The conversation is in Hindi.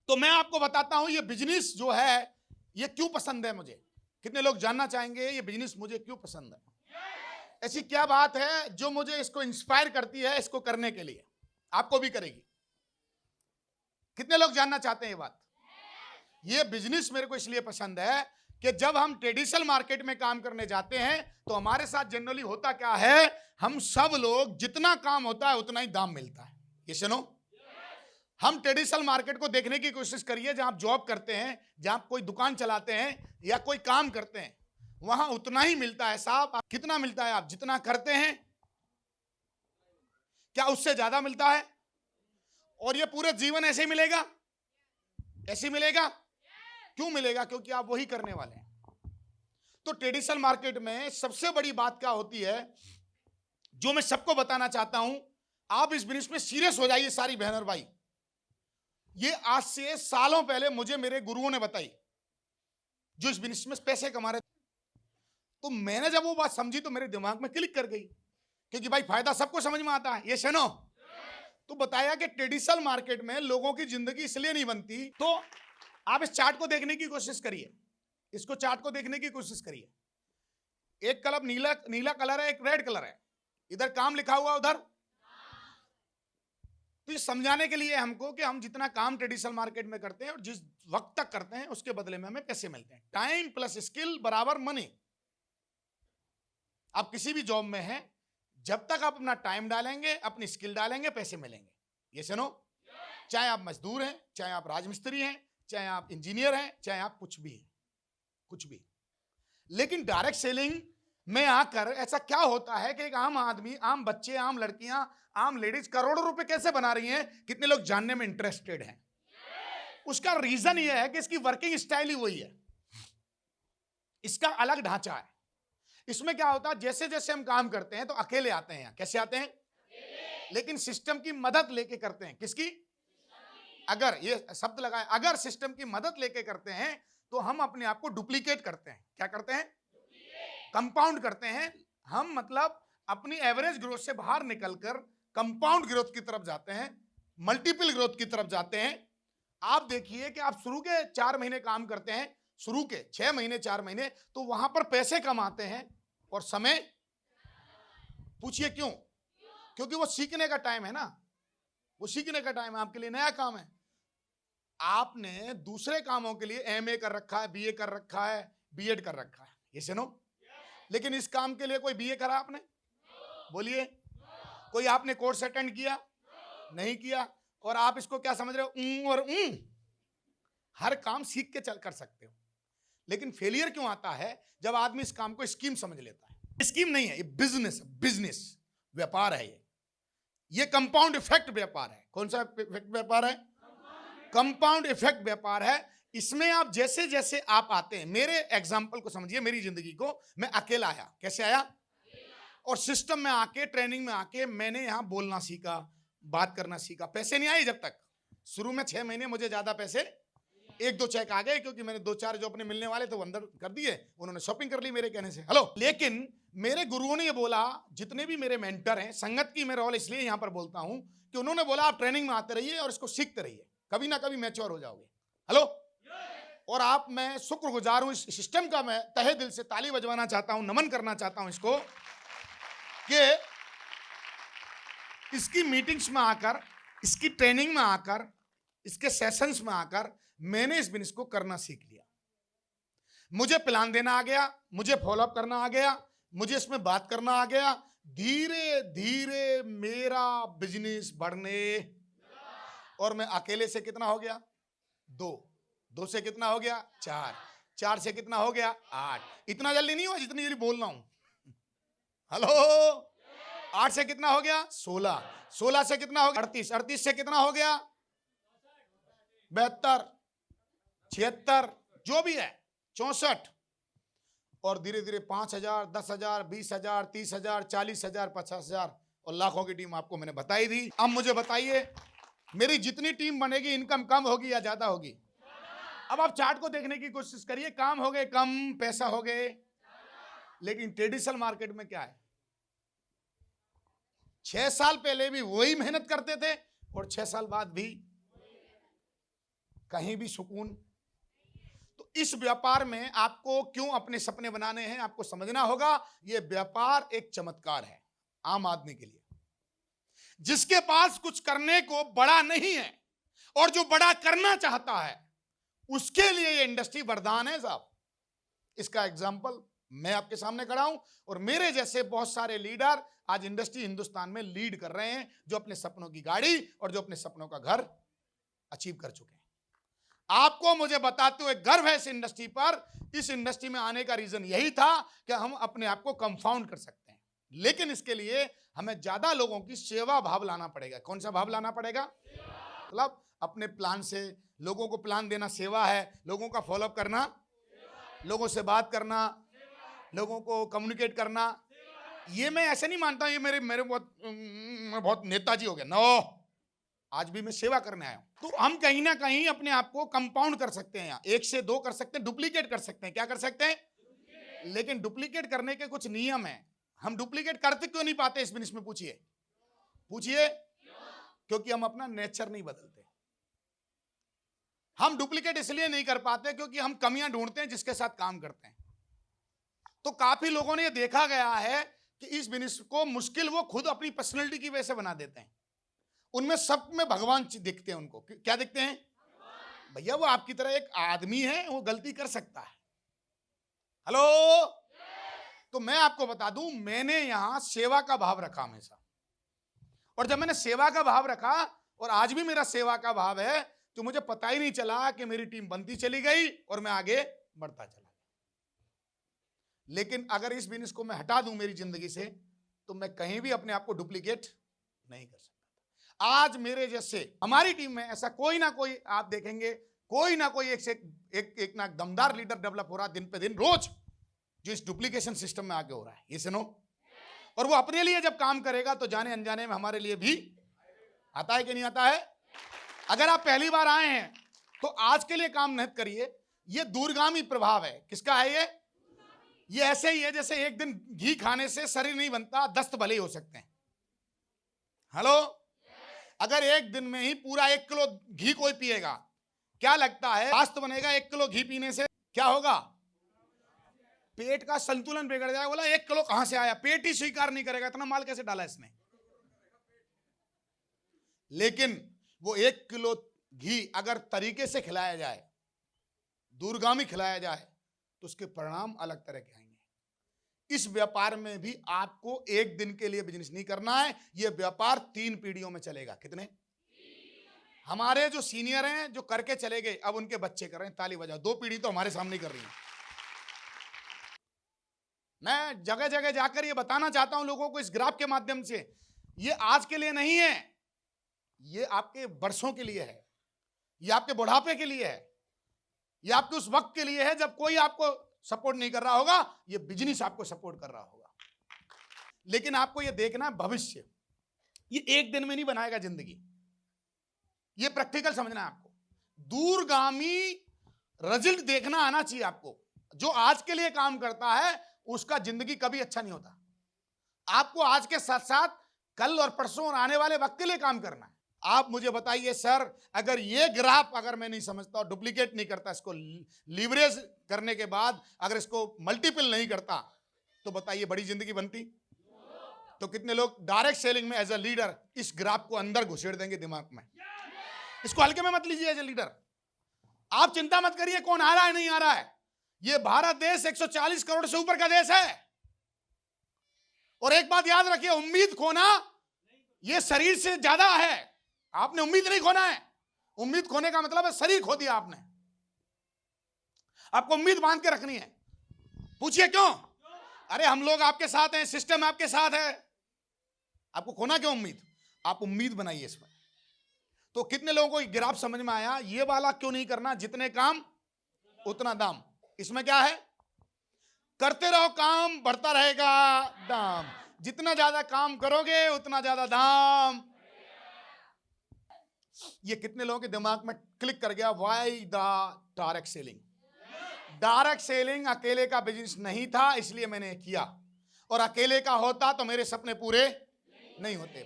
तो मैं आपको बताता हूं ये बिजनेस जो है ये क्यों पसंद है मुझे। कितने लोग जानना चाहेंगे ये बिजनेस मुझे क्यों पसंद है? ऐसी क्या बात है जो मुझे इसको इंस्पायर करती है इसको करने के लिए? आपको भी करेगी। कितने लोग जानना चाहते हैं ये बात? ये बिजनेस मेरे को इसलिए पसंद है कि जब हम ट्रेडिशनल मार्केट में काम करने जाते हैं तो हमारे साथ जनरली होता क्या है, हम सब लोग जितना काम होता है उतना ही दाम मिलता है। ये सुनो, हम ट्रेडिशनल मार्केट को देखने की कोशिश करिए, जहां आप जॉब करते हैं, जहां आप कोई दुकान चलाते हैं या कोई काम करते हैं, वहां उतना ही मिलता है साहब। कितना मिलता है? आप जितना करते हैं क्या उससे ज्यादा मिलता है? और ये पूरे जीवन ऐसे ही मिलेगा? ऐसे मिलेगा? क्यों मिलेगा? क्योंकि आप वही करने वाले हैं। तो ट्रेडिशनल मार्केट में सबसे बड़ी बात क्या होती है जो मैं सबको बताना चाहता हूं, आप इस बिजनेस में सीरियस हो जाइए सारी बहन और भाई। ये आज से सालों पहले मुझे मेरे गुरुओं ने बताई जो इस बिजनेस में पैसे कमा रहे। तो मैंने जब वो बात समझी तो मेरे दिमाग में क्लिक कर गई, क्योंकि भाई फायदा सबको समझ में आता है। ये सुनो, तो बताया कि ट्रेडिशनल मार्केट में लोगों की जिंदगी इसलिए नहीं बनती। तो आप इस चार्ट को देखने की कोशिश करिए, इसको चार्ट को देखने की कोशिश करिए। एक कलर नीला नीला कलर है, एक रेड कलर है, इधर काम लिखा हुआ, उधर। तो ये समझाने के लिए हमको कि हम जितना काम ट्रेडिशनल मार्केट में करते हैं और जिस वक्त तक करते हैं उसके बदले में हमें पैसे मिलते हैं। टाइम प्लस स्किल बराबर मनी। आप किसी भी जॉब में हैं, जब तक आप अपना टाइम डालेंगे, अपनी स्किल डालेंगे, पैसे मिलेंगे। ये सुनो, चाहे आप मजदूर हैं, चाहे आप राजमिस्त्री हैं, चाहे आप इंजीनियर हैं, चाहे आप कुछ भी हैं, कुछ भी। लेकिन डायरेक्ट सेलिंग में आकर ऐसा क्या होता है कि एक आम आदमी, आम बच्चे, आम लड़कियां, आम लेडीज करोड़ों रुपए कैसे बना रही हैं? कितने लोग जानने में इंटरेस्टेड हैं? उसका रीजन यह है कि इसकी वर्किंग स्टाइल ही वही है, इसका अलग ढांचा है। इसमें क्या होता है, जैसे जैसे हम काम करते हैं तो अकेले आते हैं। कैसे आते हैं? लेकिन सिस्टम की मदद लेके करते हैं। किसकी? अगर ये शब्द लगाए, अगर सिस्टम की मदद लेके करते हैं तो हम अपने आप को डुप्लीकेट करते हैं। क्या करते हैं? कंपाउंड करते हैं हम। मतलब अपनी एवरेज ग्रोथ से बाहर निकलकर कंपाउंड ग्रोथ की तरफ जाते हैं, मल्टीपल ग्रोथ की तरफ जाते हैं। आप देखिए कि आप शुरू के 4 महीने काम करते हैं, शुरू के 6 महीने 4 महीने, तो वहां पर पैसे कमाते हैं और समय, पूछिए क्यों? क्योंकि वो सीखने का टाइम है ना, वो सीखने का टाइम है, आपके लिए नया काम है। आपने दूसरे कामों के लिए एमए कर रखा है, बीए कर रखा है, बीएड कर रखा है। ये सुनो, लेकिन इस काम के लिए कोई बीए करा आपने? बोलिए। कोई आपने कोर्स अटेंड किया? नहीं किया। और आप इसको क्या समझ रहे हो? और हर काम सीख के चल कर सकते हो। लेकिन फेलियर क्यों आता है? जब आदमी इस काम को स्कीम समझ लेता है। स्कीम नहीं है, ये बिजनेस, बिजनेस व्यापार है। ये कंपाउंड इफेक्ट व्यापार है। कौन सा इफेक्ट व्यापार है? कंपाउंड इफेक्ट व्यापार है। इसमें आप जैसे जैसे आप आते हैं, मेरे एग्जाम्पल को समझिए, मेरी जिंदगी को। मैं अकेला आया। कैसे आया? और सिस्टम में आके, ट्रेनिंग में आके मैंने यहां बोलना सीखा, बात करना सीखा। पैसे नहीं आए जब तक। शुरू में 6 महीने मुझे ज्यादा पैसे, 1-2 चेक आ गए, क्योंकि मैंने 2-4 जो अपने मिलने वाले थे वो अंदर कर दिए, उन्होंने शॉपिंग कर ली मेरे कहने से। हेलो। लेकिन मेरे गुरुओं ने ये बोला, जितने भी मेरे मेंटर हैं, संगत की मैं रोल इसलिए यहां पर बोलता हूं कि उन्होंने बोला आप ट्रेनिंग में आते रहिए और इसको सीखते रहिए, कभी ना कभी मैच्योर हो जाओगे। हेलो। और आप, मैं शुक्रगुजार हूं इस सिस्टम का। मैं तहे दिल से ताली बजवाना चाहता हूं, नमन करना चाहता हूं इसको, कि इसकी मीटिंग्स में आकर, इसकी ट्रेनिंग में आकर, इसके सेशंस में आकर मैंने इस बिजनेस को करना सीख लिया। मुझे प्लान देना आ गया, मुझे फॉलोअप करना आ गया, मुझे इसमें बात करना आ गया। धीरे धीरे मेरा बिजनेस बढ़ने, और मैं अकेले से कितना हो गया? 2 से कितना हो गया? 4 से कितना हो गया? 8। इतना जल्दी नहीं हुआ जितनी जल्दी बोल रहा हूं। हेलो। 8 से कितना हो गया? 16 से कितना हो गया? 38 से कितना हो गया? 72, 76, जो भी है 64। और धीरे धीरे 5,000, 10,000, 20,000, 30,000, 40,000, 50,000 और लाखों की टीम आपको मैंने बताई दी। अब मुझे बताइए, मेरी जितनी टीम बनेगी, इनकम कम होगी या ज्यादा होगी? अब आप चार्ट को देखने की कोशिश करिए। काम हो गए कम, पैसा हो गए। लेकिन ट्रेडिशनल मार्केट में क्या है? 6 साल पहले भी वही मेहनत करते थे और 6 साल बाद भी। कहीं भी सुकून। तो इस व्यापार में आपको क्यों अपने सपने बनाने हैं, आपको समझना होगा। यह व्यापार एक चमत्कार है आम आदमी के लिए, जिसके पास कुछ करने को बड़ा नहीं है और जो बड़ा करना चाहता है उसके लिए ये इंडस्ट्री वरदान है साहब। इसका एग्जाम्पल मैं आपके सामने खड़ा हूं और मेरे जैसे बहुत सारे लीडर आज इंडस्ट्री हिंदुस्तान में लीड कर रहे हैं, जो अपने सपनों की गाड़ी और जो अपने सपनों का घर अचीव कर चुके हैं। आपको मुझे बताते हुए गर्व है इस इंडस्ट्री पर। इस इंडस्ट्री में आने का रीजन यही था कि हम अपने आप को कंफाउंड कर सकते हैं, लेकिन इसके लिए हमें ज्यादा लोगों की सेवा भाव लाना पड़ेगा। कौन सा भाव लाना पड़ेगा? मतलब अपने प्लान से लोगों को प्लान देना सेवा है, लोगों का फॉलोअप करना, लोगों से बात करना, लोगों को कम्युनिकेट करना। ये मैं ऐसे नहीं मानता ये मेरे बहुत नेताजी हो गया। नो, आज भी मैं सेवा करने आया हूं। तो हम कहीं ना कहीं अपने आप को कंपाउंड कर सकते हैं, यहाँ 1 से 2 कर सकते हैं, डुप्लीकेट कर सकते हैं। क्या कर सकते हैं? लेकिन डुप्लीकेट करने के कुछ नियम हैं। हम डुप्लीकेट करते क्यों नहीं पाते इस बिजनेस में? पूछिए क्योंकि हम अपना नेचर नहीं बदलते। हम डुप्लीकेट इसलिए नहीं कर पाते क्योंकि हम कमियां ढूंढते हैं जिसके साथ काम करते हैं। तो काफी लोगों ने यह देखा गया है कि इस बिजनेस को मुश्किल वो खुद अपनी पर्सनैलिटी की वजह से बना देते हैं। उनमें सब में भगवान दिखते हैं। उनको क्या दिखते हैं? भैया वो आपकी तरह एक आदमी है, वो गलती कर सकता है। हेलो, तो मैं आपको बता दूं, मैंने यहां सेवा का भाव रखा हमेशा, और जब मैंने सेवा का भाव रखा और आज भी मेरा सेवा का भाव है, तो मुझे पता ही नहीं चला कि मेरी टीम बनती चली गई और मैं आगे बढ़ता चला गया। लेकिन अगर इस बिजनेस को मैं हटा दूं मेरी जिंदगी से, तो मैं कहीं भी अपने आप को डुप्लीकेट नहीं कर सकता। आज मेरे जैसे हमारी टीम में ऐसा कोई ना कोई आप देखेंगे, कोई ना कोई एक ना दमदार लीडर डेवलप हो रहा है दिन पे दिन, रोज, जो इस डुप्लीकेशन सिस्टम में आगे हो रहा है। ये सुनो, और वो अपने लिए जब काम करेगा तो जाने अनजाने में हमारे लिए भी आता है कि नहीं आता है? अगर आप पहली बार आए हैं तो आज के लिए काम नहीं करिए। ये दूरगामी प्रभाव है। किसका है ये ऐसे ही है जैसे एक दिन घी खाने से शरीर नहीं बनता, दस्त भले ही हो सकते हैं। हेलो, अगर एक दिन में ही पूरा 1 किलो घी कोई पिएगा, क्या लगता है स्वास्थ्य बनेगा? 1 किलो घी पीने से क्या होगा? पेट का संतुलन बिगड़ जाएगा। बोला 1 किलो कहां से आया? पेट ही स्वीकार नहीं करेगा, इतना माल कैसे डाला इसने। लेकिन वो 1 किलो घी अगर तरीके से खिलाया जाए, दूरगामी खिलाया जाए, तो उसके परिणाम अलग तरह के आएंगे। इस व्यापार में भी आपको एक दिन के लिए बिजनेस नहीं करना है। यह व्यापार 3 पीढ़ियों में चलेगा। कितने? हमारे जो सीनियर हैं, जो करके चले गए, अब उनके बच्चे कर रहे हैं। ताली बजाओ। 2 पीढ़ी तो हमारे सामने कर रही है। मैं जगह जगह जाकर ये बताना चाहता हूं लोगों को इस ग्राफ के माध्यम से, ये आज के लिए नहीं है, ये आपके वर्षों के लिए है, ये आपके बुढ़ापे के लिए है, ये आपके उस वक्त के लिए है जब कोई आपको सपोर्ट नहीं कर रहा होगा, ये बिजनेस आपको सपोर्ट कर रहा होगा। लेकिन आपको ये देखना, भविष्य ये एक दिन में नहीं बनाएगा जिंदगी। ये प्रैक्टिकल समझना है आपको। दूरगामी रिजल्ट देखना आना चाहिए आपको। जो आज के लिए काम करता है उसका जिंदगी कभी अच्छा नहीं होता। आपको आज के साथ साथ कल और परसों और आने वाले वक्त के लिए काम करना है। आप मुझे बताइए सर, अगर ये ग्राफ अगर मैं नहीं समझता और डुप्लीकेट नहीं करता, इसको लीवरेज करने के बाद अगर इसको मल्टीपल नहीं करता, तो बताइए बड़ी जिंदगी बनती? तो कितने लोग डायरेक्ट सेलिंग में एज अ लीडर इस ग्राफ को अंदर घुसेड़ देंगे दिमाग में। इसको हल्के में मत लीजिए एज अ लीडर। आप चिंता मत करिए कौन आ रहा है नहीं आ रहा है। ये भारत देश 140 करोड़ से ऊपर का देश है। और एक बात याद रखिए, उम्मीद खोना ये शरीर से ज्यादा है। आपने उम्मीद नहीं खोना है। उम्मीद खोने का मतलब है शरीर खो दिया आपने। आपको उम्मीद बांध के रखनी है। पूछिए क्यों? अरे हम लोग आपके साथ हैं, सिस्टम आपके साथ है। आपको खोना क्यों उम्मीद? आप उम्मीद बनाइए इसमें। तो कितने लोगों को ग्राफ समझ में आया? ये वाला क्यों नहीं करना, जितने काम उतना दाम। इसमें क्या है? करते रहो काम, बढ़ता रहेगा दाम। जितना ज्यादा काम करोगे उतना ज्यादा दाम। ये कितने लोगों के दिमाग में क्लिक कर गया? Why the direct selling? Direct selling अकेले का बिजनेस नहीं था, इसलिए मैंने किया। और अकेले का होता तो मेरे सपने पूरे नहीं होते।